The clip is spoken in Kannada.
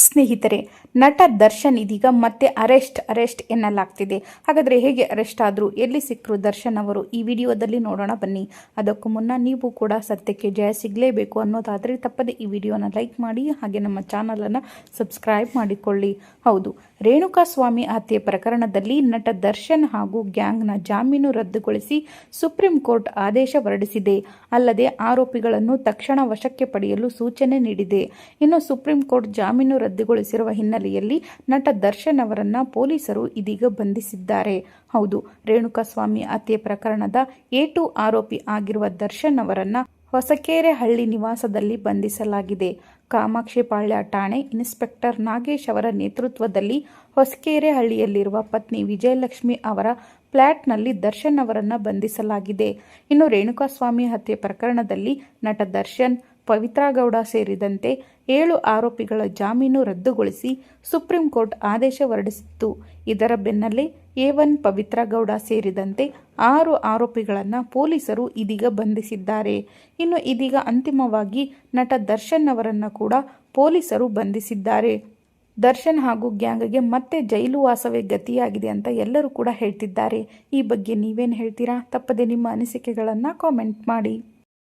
ಸ್ನೇಹಿತರೆ, ನಟ ದರ್ಶನ್ ಇದೀಗ ಮತ್ತೆ ಅರೆಸ್ಟ್ ಎನ್ನಲಾಗ್ತಿದೆ. ಹಾಗಾದರೆ ಹೇಗೆ ಅರೆಸ್ಟ್ ಆದರೂ, ಎಲ್ಲಿ ಸಿಕ್ಕರು ದರ್ಶನ್ ಅವರು, ಈ ವಿಡಿಯೋದಲ್ಲಿ ನೋಡೋಣ ಬನ್ನಿ. ಅದಕ್ಕೂ ಮುನ್ನ ನೀವು ಕೂಡ ಸತ್ಯಕ್ಕೆ ಜಯ ಸಿಗಲೇಬೇಕು ಅನ್ನೋದಾದರೆ ತಪ್ಪದೆ ಈ ವಿಡಿಯೋನ ಲೈಕ್ ಮಾಡಿ, ಹಾಗೆ ನಮ್ಮ ಚಾನಲನ್ನು ಸಬ್ಸ್ಕ್ರೈಬ್ ಮಾಡಿಕೊಳ್ಳಿ. ಹೌದು, ರೇಣುಕಾಸ್ವಾಮಿ ಹತ್ಯೆ ಪ್ರಕರಣದಲ್ಲಿ ನಟ ದರ್ಶನ್ ಹಾಗೂ ಗ್ಯಾಂಗ್ನ ಜಾಮೀನು ರದ್ದುಗೊಳಿಸಿ ಸುಪ್ರೀಂ ಕೋರ್ಟ್ ಆದೇಶ ಹೊರಡಿಸಿದೆ. ಅಲ್ಲದೆ ಆರೋಪಿಗಳನ್ನು ತಕ್ಷಣ ವಶಕ್ಕೆ ಪಡೆಯಲು ಸೂಚನೆ ನೀಡಿದೆ. ಇನ್ನು ಸುಪ್ರೀಂ ಕೋರ್ಟ್ ಜಾಮೀನು ರದ್ದುಗೊಳಿಸಿರುವ ಹಿನ್ನೆಲೆಯಲ್ಲಿ ನಟ ದರ್ಶನ್ ಅವರನ್ನ ಪೊಲೀಸರು ಇದೀಗ ಬಂಧಿಸಿದ್ದಾರೆ. ಹೌದು, ರೇಣುಕಾಸ್ವಾಮಿ ಹತ್ಯೆ ಪ್ರಕರಣದ A2 ಆರೋಪಿ ಆಗಿರುವ ದರ್ಶನ್ ಅವರನ್ನ ಹೊಸಕೆರೆಹಳ್ಳಿ ನಿವಾಸದಲ್ಲಿ ಬಂಧಿಸಲಾಗಿದೆ. ಕಾಮಾಕ್ಷಿಪಾಳ್ಯ ಠಾಣೆ ಇನ್ಸ್ಪೆಕ್ಟರ್ ನಾಗೇಶ್ ಅವರ ನೇತೃತ್ವದಲ್ಲಿ ಹೊಸಕೆರೆಹಳ್ಳಿಯಲ್ಲಿರುವ ಪತ್ನಿ ವಿಜಯಲಕ್ಷ್ಮಿ ಅವರ ಫ್ಲ್ಯಾಟ್ನಲ್ಲಿ ದರ್ಶನ್ ಅವರನ್ನ ಬಂಧಿಸಲಾಗಿದೆ. ಇನ್ನು ರೇಣುಕಾಸ್ವಾಮಿ ಹತ್ಯೆ ಪ್ರಕರಣದಲ್ಲಿ ನಟ ದರ್ಶನ್, ಪವಿತ್ರ ಗೌಡ ಸೇರಿದಂತೆ 7 ಆರೋಪಿಗಳ ಜಾಮೀನು ರದ್ದುಗೊಳಿಸಿ ಸುಪ್ರೀಂ ಕೋರ್ಟ್ ಆದೇಶ ಹೊರಡಿಸಿತ್ತು. ಇದರ ಬೆನ್ನಲ್ಲೇ A1 ಪವಿತ್ರ ಗೌಡ ಸೇರಿದಂತೆ 6 ಆರೋಪಿಗಳನ್ನು ಪೊಲೀಸರು ಇದೀಗ ಬಂಧಿಸಿದ್ದಾರೆ. ಇನ್ನು ಇದೀಗ ಅಂತಿಮವಾಗಿ ನಟ ದರ್ಶನ್ ಅವರನ್ನು ಕೂಡ ಪೊಲೀಸರು ಬಂಧಿಸಿದ್ದಾರೆ. ದರ್ಶನ್ ಹಾಗೂ ಗ್ಯಾಂಗ್ಗೆ ಮತ್ತೆ ಜೈಲು ವಾಸವೇ ಗತಿಯಾಗಿದೆ ಅಂತ ಎಲ್ಲರೂ ಕೂಡ ಹೇಳ್ತಿದ್ದಾರೆ. ಈ ಬಗ್ಗೆ ನೀವೇನು ಹೇಳ್ತೀರಾ? ತಪ್ಪದೆ ನಿಮ್ಮ ಅನಿಸಿಕೆಗಳನ್ನು ಕಾಮೆಂಟ್ ಮಾಡಿ.